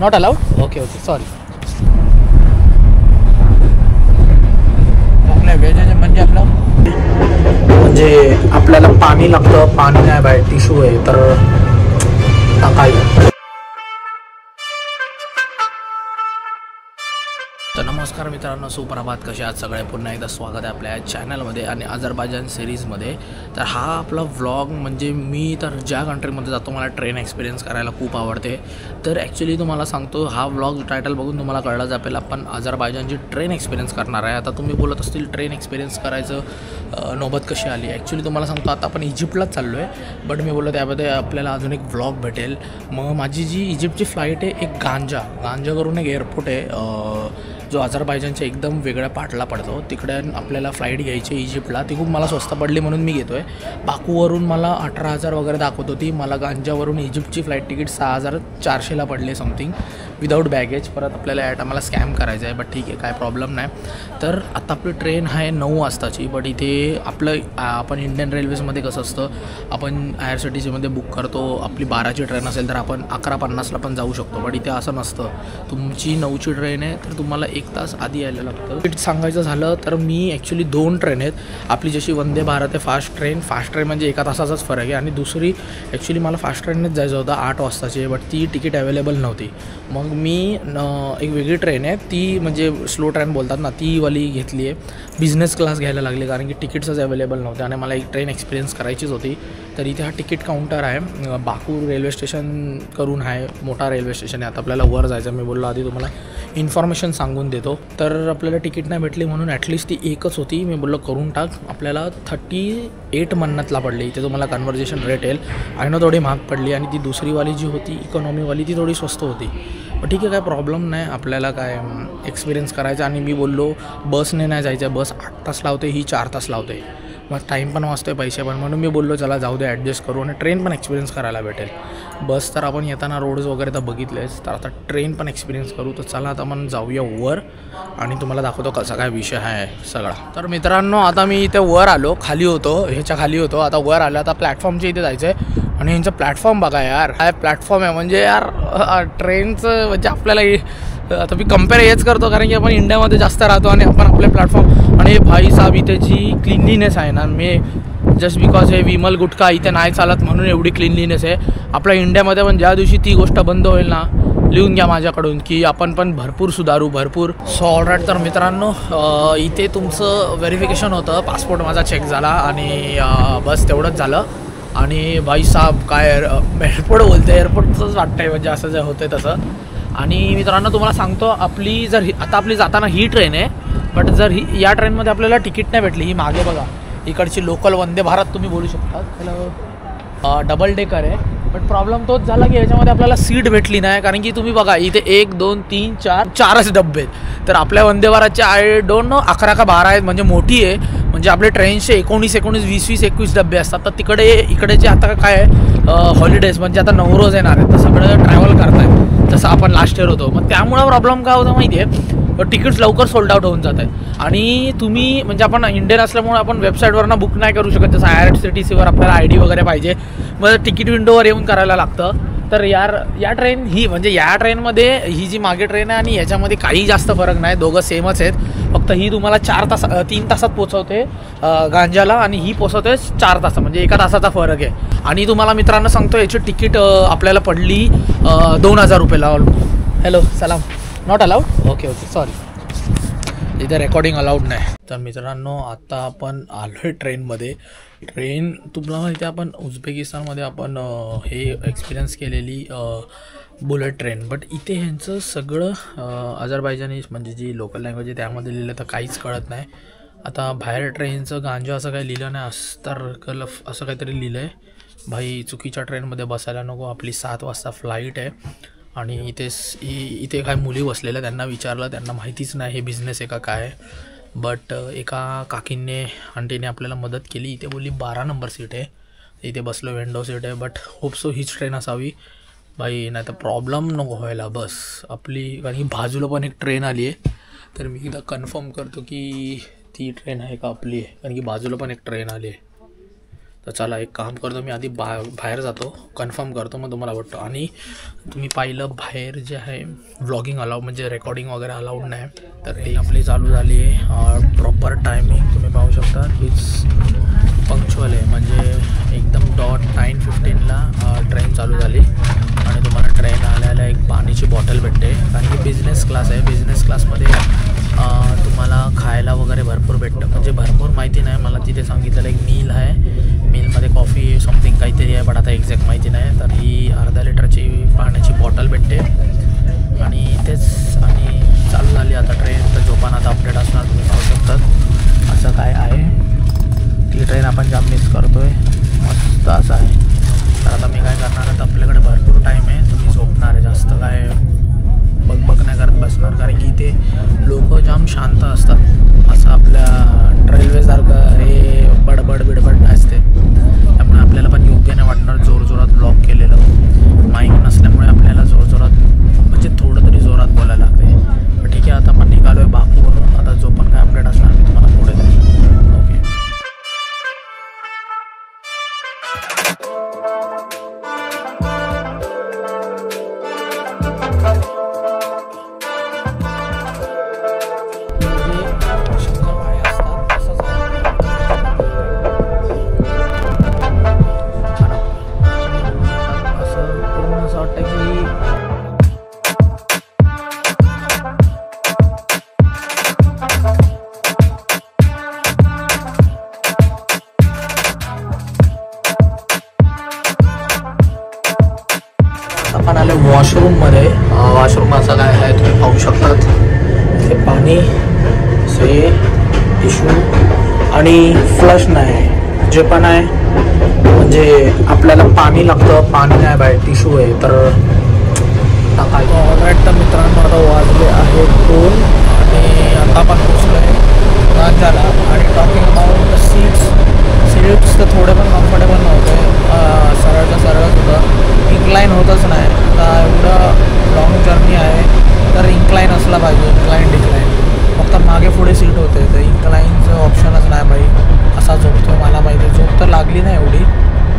Not allowed. Okay okay sorry. म्हणजे आपलं म्हणजे आपल्याला पाणी लागतं. पाणी नाही बाहेर टिश्यू आहे तर काय. तर नमस्कार मित्रांनो, सुप्रभात. कसे आहात सगळे? पुन्हा एकदा स्वागत आहे आपल्या चॅनलमध्ये आणि अझरबैजान सिरीजमध्ये. तर हा आपला व्लॉग म्हणजे मी तर ज्या कंट्रीमध्ये जातो मला ट्रेन एक्सपिरियन्स करायला खूप आवडते. तर ॲक्च्युली तुम्हाला सांगतो, हा व्लॉग टायटल बघून तुम्हाला कळलं जाईल आपण अझरबैजानची ट्रेन एक्सपिरियन्स करणार आहे. आता तुम्ही बोलत असतील ट्रेन एक्सपिरियन्स करायचं नौबत कशी आली. ॲक्च्युली तुम्हाला सांगतो, आता आपण इजिप्तलाच चाललो आहे. बट मी बोललो त्यामध्ये आपल्याला अजून एक व्लॉग भेटेल. मग माझी जी इजिप्तची फ्लाईट आहे एक गांजा करून एक एअरपोर्ट आहे जो अझरबैजानच्या एकदम वेगळ्या पार्टला पडतो. तिकडे आपल्याला फ्लाईट घ्यायची इजिप्तला. ती खूप मला स्वस्त पडली म्हणून मी घेतो आहे. बाकूवरून मला 18,000 वगैरे दाखवत होती. मला गांजावरून इजिप्तची फ्लाईट तिकीट 6,400ला पडले समथिंग विदाऊट बॅगेज. परत आपल्याला ॲट आम्हाला स्कॅम करायचं आहे. बट ठीक आहे, काय प्रॉब्लेम नाही. तर आता आपली ट्रेन आहे 9 वाजताची. बट इथे आपण इंडियन रेल्वेजमध्ये कसं असतं, आपण IRCTCमध्ये बुक करतो. आपली 12ची ट्रेन असेल तर आपण 11:50ला पण जाऊ शकतो. बट इथे असं नसतं. तुमची 9ची ट्रेन आहे तर तुम्हाला 1 तास आधी यायला लागतं. सांगायचं झालं तर मी ॲक्च्युली 2 ट्रेन आहेत. आपली जशी वंदे भारत आहे फास्ट ट्रेन म्हणजे 1 तासाचाच फरक आहे. आणि दुसरी ॲक्च्युली मला फास्ट ट्रेननेच जायचं होतं 8 वाजताची. बट ती तिकीट अवेलेबल नव्हती. मग मी एक वेगळी ट्रेन आहे ती म्हणजे स्लो ट्रेन बोलतात ना, ती वाली घेतली आहे. बिझनेस क्लास घ्यायला लागली कारण की तिकीट्सच अवेलेबल नव्हते आणि मला एक ट्रेन एक्सपिरियन्स करायचीच होती. तर इथे हा तिकीट काउंटर आहे. बाकू रेल्वे स्टेशन करून आहे, मोठा रेल्वे स्टेशन आहे. आता आपल्याला वर जायचं. मी बोललो आधी तुम्हाला इन्फॉर्मेशन सांगून देतो. तर आपल्याला तिकीट नाही भेटली म्हणून ॲटलिस्ट ती एकच होती. मी बोललो करून टाक. आपल्याला 38 मन्नतला पडली. इथे तुम्हाला कन्व्हर्जेशन रेट येईल. आहे ना, थोडी महाग पडली. आणि ती दुसरीवाली जी होती इकॉनॉमीवाली ती थोडी स्वस्त होती. पण ठीक आहे, काय प्रॉब्लेम नाही. आपल्याला काय एक्सपिरियन्स करायचा. आणि मी बोललो बसने नाही जायचं, बस 8 तास लावते, ही 4 तास लावते. मग टाईम पण वाचतोय, पैसे पण. म्हणून मी बोललो चला जाऊ दे, ॲडजस्ट करू. आणि ट्रेन पण एक्सपिरियन्स करायला भेटेल. बस तर आपण येताना रोड्स वगैरे तर बघितलेच, तर आता ट्रेन पण एक्सपिरियन्स करू. तर चला आता आपण जाऊया वर आणि तुम्हाला दाखवतो कसा काय विषय आहे सगळा. तर मित्रांनो, आता मी इथे वर आलो. खाली होतो, ह्याच्या खाली होतो. आता वर आलो. आता प्लॅटफॉर्मच्या इथे जायचं आहे. आणि यांचं प्लॅटफॉर्म बघा यार, काय प्लॅटफॉर्म आहे. म्हणजे यार ट्रेनचं म्हणजे आपल्याला आता मी कम्पेअर हेच करतो कारण की आपण इंडियामध्ये जास्त राहतो आणि आपण आपले प्लॅटफॉर्म. आणि भाई साहेब इथे जी क्लिनलीनेस आहे ना, मी जस्ट बिकॉज हे विमल गुटखा इथे नाही चालत म्हणून एवढी क्लिनलीनेस आहे. आपल्या इंडियामध्ये पण ज्या दिवशी ती गोष्ट बंद होईल ना, लिहून घ्या माझ्याकडून की आपण पण भरपूर सुधारू भरपूर. So all right. तर मित्रांनो, इथे तुमचं व्हेरिफिकेशन होतं, पासपोर्ट माझा चेक झाला आणि बस तेवढंच झालं. आणि भाई साहेब काय एअरपोर्ट बोलते, एअरपोर्टचंच वाटतं आहे म्हणजे असं जे होतं आहे तसं. आणि मित्रांनो तुम्हाला सांगतो, आपली जाताना ही ट्रेन आहे. बट जर या ट्रेनमध्ये आपल्याला तिकीट नाही भेटली, ही मागे बघा इकडची लोकल वंदे भारत तुम्ही बोलू शकता, त्याला डबल डेकर आहे. बट प्रॉब्लेम तोच झाला की याच्यामध्ये आपल्याला सीट भेटली नाही. कारण की तुम्ही बघा इथे 1 2 3 4 4च डब्बे आहेत. तर आपल्या वंदे भारतचे आय डोंट नो 11 का 12 आहेत. म्हणजे मोठी आहे. म्हणजे आपले ट्रेनचे 19 20 21 डब्बे असतात. तर इकडेचे आता काय आहे, हॉलिडेज म्हणजे आता नवरोज येणार आहे तर सगळं ट्रॅव्हल करतायत जसं आपण लास्ट इयर होतो. मग त्यामुळं प्रॉब्लेम काय होतं माहिती आहे, तिकीट्स लवकर सोल्ड आउट होऊन जात आहे. आणि तुम्ही म्हणजे आपण इंडियन असल्यामुळे आपण वेबसाईटवरनं बुक नाही करू शकत. जसं IRCTCवर आपल्याला ID वगैरे पाहिजे, मग तिकीट विंडोवर येऊन करायला लागतं. तर या ट्रेन ही म्हणजे या ट्रेनमध्ये ही जी मागे ट्रेन आहे आणि याच्यामध्ये काही जास्त फरक नाही, दोघं सेमच आहेत. फक्त ही तुम्हाला 3 तासात पोचवते गांजाला आणि ही पोचवते 4 तास, म्हणजे 1 तासाचा फरक आहे. आणि तुम्हाला मित्रांनो सांगतो, याची तिकीट आपल्याला पडली 2,000 रुपयाला. हॅलो सलाम. Not allowed. Okay okay sorry, इथे रेकॉर्डिंग अलाउड नाही. तर मित्रांनो, आता आपण आलो आहे ट्रेनमध्ये. ट्रेन तुम्हाला माहिती आहे, आपण उझबेकिस्तानमध्ये आपण हे एक्सपिरियन्स केलेली बुलेट ट्रेन. बट इथे ह्यांचं सगळं अझरबैजानी म्हणजे जी लोकल लँग्वेज आहे त्यामध्ये लिहिलं तर काहीच कळत नाही. आता बाहेर ट्रेनचं गांजा असं काही लिहिलं नाही, अस्तर असं काहीतरी लिहिलं आहे. भाई चुकीच्या ट्रेनमध्ये बसायला नको. आपली 7 वाजता फ्लाईट आहे. आणि इथे काय मुली बसलेल्या, त्यांना विचारलं, त्यांना माहितीच नाही हे बिझनेस आहे का काय. बट एका काकींनी आंटीने आपल्याला मदत केली. इथे बोलली 12 नंबर सीट आहे, इथे बसलो, विंडो सीट आहे. बट होप सो हीच ट्रेन असावी भाई, नाही तर प्रॉब्लेम नको व्हायला बस आपली. कारण की बाजूला पण एक ट्रेन आली आहे. तर मी एकदा कन्फर्म करतो की ती ट्रेन आहे का आपली आहे, कारण की बाजूला पण एक ट्रेन आली आहे. तर चला एक काम करतो मी, आधी बाहेर जातो, कन्फर्म करतो, मग तुम्हाला भेटतो. आणि तुम्ही पाहिलं बाहेर जे आहे व्लॉगिंग अलाउड म्हणजे रेकॉर्डिंग वगैरे अलाउड नाही, तर ही आपली चालू झाली आहे. प्रॉपर टायमिंग तुम्ही पाहू शकता, हीच पंक्च्युअल आहे, म्हणजे एकदम डॉट 9:15ला ट्रेन चालू झाली. आणि तुम्हाला ट्रेन आल्याला एक पाण्याची बॉटल भेटते, कारण की बिझनेस क्लास आहे. बिझनेस क्लासमध्ये तुम्हाला खायला वगैरे भरपूर भेटतं, म्हणजे भरपूर माहिती नाही मला. तिथे सांगितलेलं एक मील आहे, मीलमध्ये कॉफी समथिंग काहीतरी आहे, पण आता एक्झॅक्ट माहिती नाही. तर ही अर्धा लिटरची पाण्याची बॉटल भेटते आणि तेच. आणि चालू झाली आता ट्रेन. तर झोपान आता अपडेट असणार, तुम्ही पाहू शकतात असं काय आहे. ती ट्रेन आपण जाम मिस करतो आहे, मस्त असं आहे. तर आता मी काय करणार आहे, आपल्याकडे भरपूर टाईम आहे, तुम्ही झोपणार आहे, जास्त काय बघ नाही करत बसणार, कारण की इथे लोक जाम शांत असतात. असं आपल्या रेल्वेसारखं हे बडबड बिडबड असते, त्यामुळे आपल्याला पण योग्य नाही वाटणार जोरजोरात ब्लॉग केलेलं. माईक नसल्यामुळे आपल्याला जोरजोरात म्हणजे थोडं तरी जोरात बोलायला लागते. पण ठीक आहे, आता आपण निघालो आहे बाकूवरून. आता जो पण काय अपडेट असणार मी तुम्हाला पुढे देईन. ओके. आपण आले वॉशरूममध्ये. वॉशरूम असा काय आहे तुम्ही पाहू शकतात. हे पाणी, हे टिश्यू आणि फ्लश नाही, जे पण आहे म्हणजे आपल्याला पाणी लागतं, पाणी नाही बाहेर, टिश्यू आहे तर टाकायचं. ऑलराईट. तर मित्रांनो आता वाजले आहे 2 आणि आता आपण पोचलो आहे गांजाला. आणि टॉकिंग अबाउट सीट्स तर थोडे पण कम्फर्टेबल नव्हते, सरळचं सरळच होतं, इन्क्लाईन होतच नाही. आता एवढं लॉंग जर्नी आहे तर इन्क्लाईन असला पाहिजे, इन्क्लाईन डिक्लाईन. फक्त मागे पुढे सीट होते, तर इन्क्लाईनचं ऑप्शनच नाही बाई. असा झोपतो मला माहिती, झोप तर लागली नाही एवढी,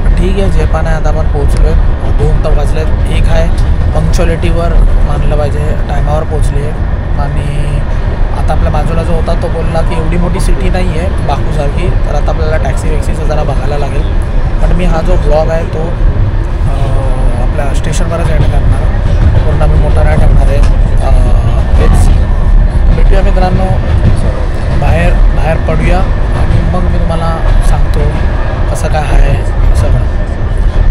पण ठीक आहे, जे पण आहे. आता आपण पोहोचलो आहे, 2 तर वाजलेत. एक आहे पंक्च्युअलिटीवर मानलं पाहिजे, टायमावर पोचली आहे. आणि आता आपल्या बाजूला जो होता तो बोलला की एवढी मोठी सिटी नाही आहे बाकूसारखी, तर आता आपल्याला टॅक्सी वॅक्सीचं जरा बघायला लागेल. पण मी हा जो ब्लॉग आहे तो आपल्या स्टेशनवरच एंड करणार, पूर्ण मी मोठा नाही ठेवणार आहे. तेच भेटूया मित्रांनो, बाहेर पडूया आणि मग मी तुम्हाला सांगतो कसं काय आहे सगळं.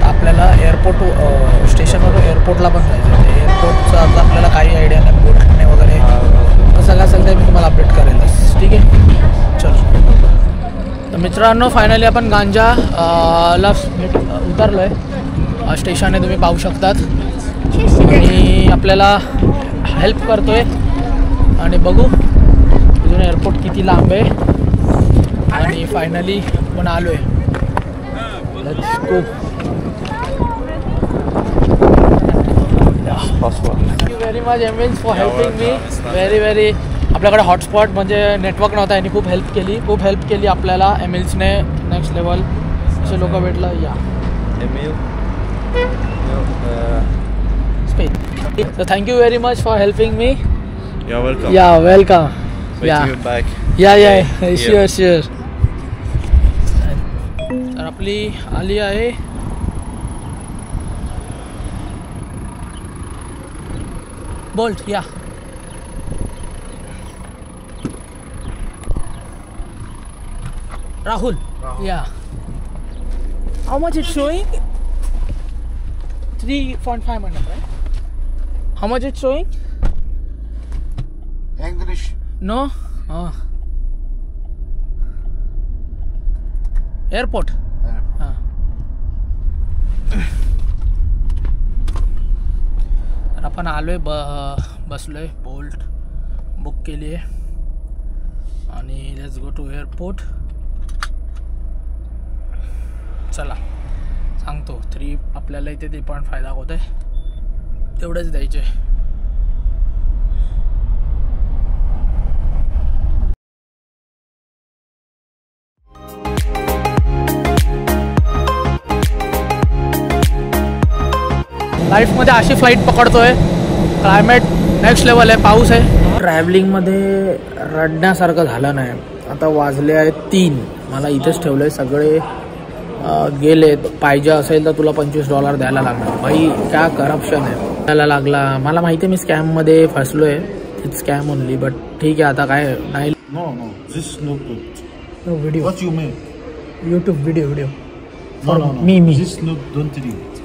आपल्याला एअरपोर्ट स्टेशनवरून एअरपोर्टला पण जायचं आहे. एअरपोर्टचं आता आपल्याला काही आयडिया नाही, बोलणे वगैरे सगळं सगळं मी तुम्हाला अपडेट करेलच. ठीक आहे, चल. तर मित्रांनो फायनली आपण गांजाला उतरलो आहे. स्टेशन आहे, तुम्ही पाहू शकतात. आणि आपल्याला हेल्प करतो आहे आणि बघू इथून एअरपोर्ट किती लांब आहे. आणि फायनली पण आलो आहे. Let's go. Thank you very much Emils for helping me. Very आपल्याकडे हॉटस्पॉट म्हणजे नेटवर्क नव्हता, यांनी खूप हेल्प केली आपल्याला. एमिल्सने नेक्स्ट लेवल असे लोक भेटलं. या एमिल Spain. So thank you very much for helping me. You're welcome. Yeah, welcome. Waiting you back. Yeah. Sure. तर आपली आली आहे बोल्ट. या Rahul. Yeah. How much it's showing? 3.5 minutes, right? How much it's showing? English. No? Oh. Airport? हाँ. तर आपण आलोय बसलोय बोल्ट बुक केली आहे आणि लेट्स गो टू एअरपोर्ट. चला सांगतो. आपल्याला इथे 3.5 दाखवत आहे, तेवढेच द्यायचे. लाईफमध्ये अशी फ्लाईट पकडतोय. क्लायमेट नेक्स्ट लेवल आहे, पाऊस आहे. ट्रॅव्हलिंगमध्ये रडण्यासारखं झालं नाही. आता वाजले आहेत 3. मला इथेच ठेवलं आहे. सगळे गेले. पाहिजे असेल तर तुला $25 द्यायला लागणार. भाई क्या करप्शन आहे. द्यायला लागला. मला माहिती आहे मी स्कॅममध्ये फसलो आहे. इट्स स्कॅम ओनली, बट ठीक आहे. आता काय नाही. No, this is not good. Video What you make? YouTube video No. Me This is not, don't read.